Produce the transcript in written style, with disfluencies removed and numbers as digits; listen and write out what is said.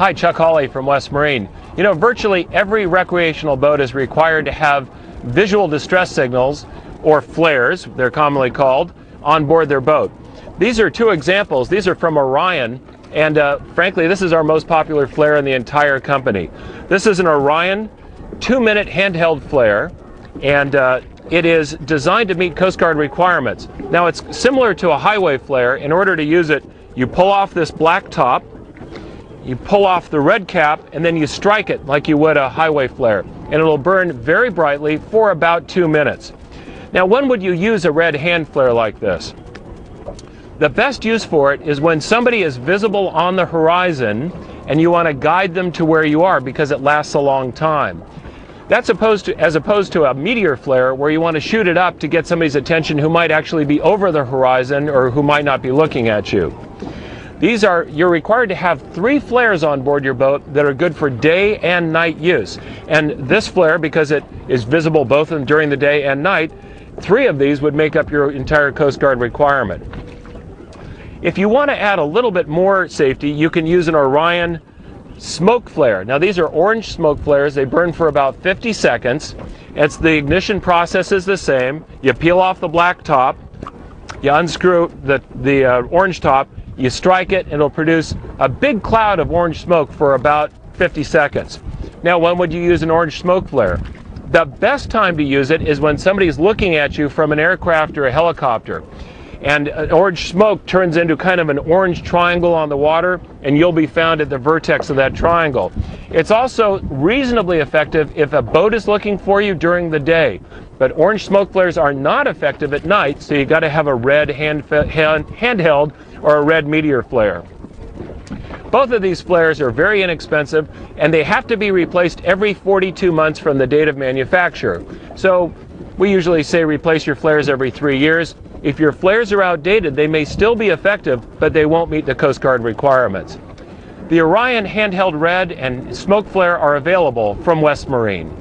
Hi, Chuck Hawley from West Marine. You know, virtually every recreational boat is required to have visual distress signals, or flares, they're commonly called, on board their boat. These are two examples. These are from Orion, and frankly, this is our most popular flare in the entire company. This is an Orion 2-minute handheld flare, and it is designed to meet Coast Guard requirements. Now, it's similar to a highway flare. In order to use it, you pull off this black top, you pull off the red cap, and then you strike it like you would a highway flare, and it'll burn very brightly for about 2 minutes. Now, when would you use a red hand flare like this? The best use for it is when somebody is visible on the horizon and you want to guide them to where you are because it lasts a long time. That's as opposed to a meteor flare where you want to shoot it up to get somebody's attention who might actually be over the horizon or who might not be looking at you. You're required to have 3 flares on board your boat that are good for day and night use. And this flare, because it is visible both during the day and night, 3 of these would make up your entire Coast Guard requirement. If you want to add a little bit more safety, you can use an Orion smoke flare. Now, these are orange smoke flares. They burn for about 50 seconds. The ignition process is the same. You peel off the black top, you unscrew the orange top, you strike it, and it'll produce a big cloud of orange smoke for about 50 seconds. Now, when would you use an orange smoke flare? The best time to use it is when somebody's looking at you from an aircraft or a helicopter, and orange smoke turns into kind of an orange triangle on the water, and you'll be found at the vertex of that triangle. It's also reasonably effective if a boat is looking for you during the day, but orange smoke flares are not effective at night, so you got to have a red handheld or a red meteor flare. Both of these flares are very inexpensive, and they have to be replaced every 42 months from the date of manufacture. So we usually say replace your flares every 3 years. If your flares are outdated, they may still be effective, but they won't meet the Coast Guard requirements. The Orion handheld red and smoke flare are available from West Marine.